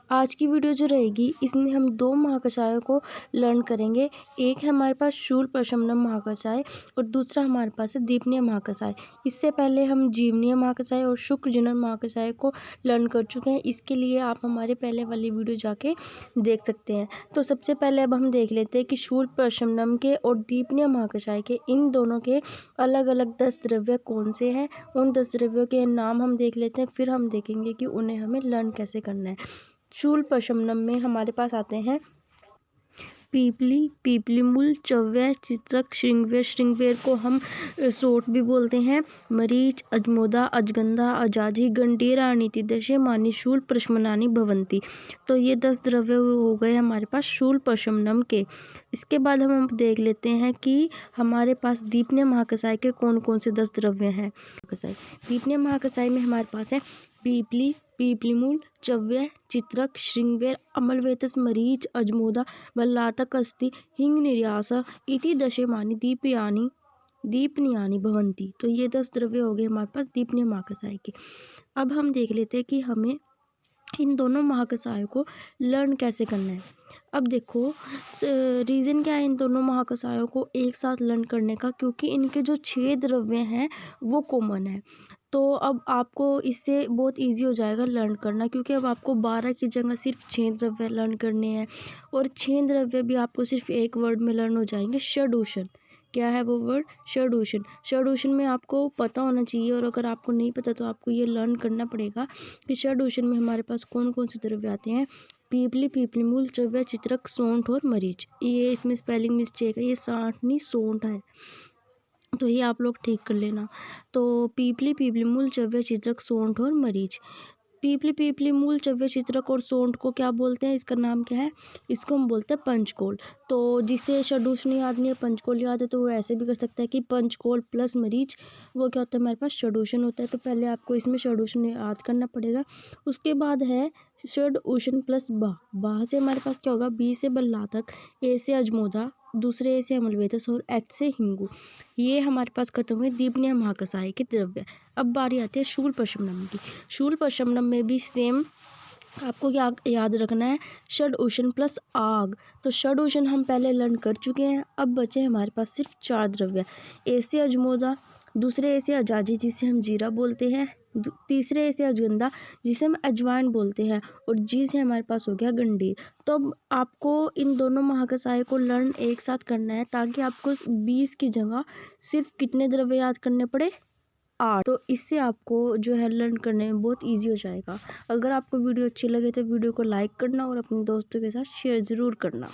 आज की वीडियो जो रहेगी इसमें हम दो महाकषायों को लर्न करेंगे। एक है हमारे पास शूल प्रशमनम महाकषाय और दूसरा हमारे पास है दीपनीय महाकषाय। इससे पहले हम जीवनीय महाकषाय और शुक्रजनन महाकषाय को लर्न कर चुके हैं। इसके लिए आप हमारे पहले वाली वीडियो जाके देख सकते हैं। तो सबसे पहले अब हम देख लेते हैं कि शूल प्रशमनम के और दीपनीय महाकषाय के इन दोनों के अलग अलग 10 द्रव्य कौन से हैं। उन 10 द्रव्यों के नाम हम देख लेते हैं, फिर हम देखेंगे कि उन्हें हमें लर्न कैसे करना है। शूल प्रशमनम में हमारे पास आते हैं पीपली, पीपलीमूल, चव्य, चित्रक, श्रृंगवेर। श्रृंगवेर को हम सोट भी बोलते हैं। मरीच, अजमोदा, अजगंधा, अजाजी, गंडीर, अनीति दशे मानी शूल प्रशमनानि भवंती। तो ये 10 द्रव्य हो गए हमारे पास शूल प्रशमनम के। इसके बाद हम देख लेते हैं कि हमारे पास दीपनीय महाकषाय के कौन कौन से 10 द्रव्य हैं। दीपनीय महाकषाय में हमारे पास है पीपली, पीपलीमूल, चव्य, चित्रक, श्रृंगवेर, अम्लवेतस, मरीच, अजमोदा, बल्लातक, अस्ति, हिंग, निर्यास इति दशमानि दीपनीयानि भवन्ति। तो ये 10 द्रव्य हो गए हमारे पास दीपनीय महाकषाय के। अब हम देख लेते हैं कि हमें इन दोनों महाकषायों को लर्न कैसे करना है। अब देखो रीज़न क्या है इन दोनों महाकषायों को एक साथ लर्न करने का, क्योंकि इनके जो 6 द्रव्य हैं वो कॉमन है। तो अब आपको इससे बहुत इजी हो जाएगा लर्न करना, क्योंकि अब आपको 12 की जगह सिर्फ 6 द्रव्य लर्न करने हैं और 6 द्रव्य भी आपको सिर्फ एक वर्ड में लर्न हो जाएंगे, षडूषण। क्या है वो वर्ड? षडूषण। षडूषण में आपको पता होना चाहिए, और अगर आपको नहीं पता तो आपको ये लर्न करना पड़ेगा कि षडूषण में हमारे पास कौन कौन से द्रव्य आते हैं। पीपली, पीपलीमूल, चव्य, चित्रक, सोंठ और मरीच। ये इसमें स्पेलिंग मिस्टेक है, ये साठ नहीं सोंठ है, तो ये आप लोग ठीक कर लेना। तो पीपली, पीपलीमूल, चव्य, चित्रक, सोंठ और मरीच। पीपली, पीपलीमूल, चव्य, चित्रक और सोंठ को क्या बोलते हैं? इसका नाम क्या है? इसको हम बोलते हैं पंचकोल। तो जिसे षडूषण याद नहीं है, पंचकोल याद है, तो वो ऐसे भी कर सकता है कि पंचकोल प्लस मरीच वो क्या होता है हमारे पास? षडूषण होता है। तो पहले आपको इसमें षडूषण याद करना पड़ेगा। उसके बाद है षडूषण प्लस बा। बा से हमारे पास क्या होगा? बी से बल्लातक, ए से अजमोदा, दूसरे ए से अम्लवेतस और एच से हिंगू। ये हमारे पास खत्म हुए दीपनीय महाकषाय के द्रव्य। अब बारी आती है शूल प्रशमनम की। शूल प्रशमनम में भी सेम आपको क्या याद रखना है? षडूषण प्लस आग। तो षडूषण हम पहले लर्न कर चुके हैं। अब बचे हमारे पास सिर्फ 4 द्रव्य। ए से अजमोदा, दूसरे ए से अजाजी जिसे हम जीरा बोलते हैं, तीसरे ए से अजगंधा जिसे हम अजवाइन बोलते हैं, और जी से हमारे पास हो गया गंडीर। तो अब आपको इन दोनों महाकषाय को लर्न एक साथ करना है, ताकि आपको 20 की जगह सिर्फ कितने द्रव्य याद करने पड़े? 8। तो इससे आपको जो है लर्न करने में बहुत ईजी हो जाएगा। अगर आपको वीडियो अच्छी लगे तो वीडियो को लाइक करना और अपने दोस्तों के साथ शेयर ज़रूर करना।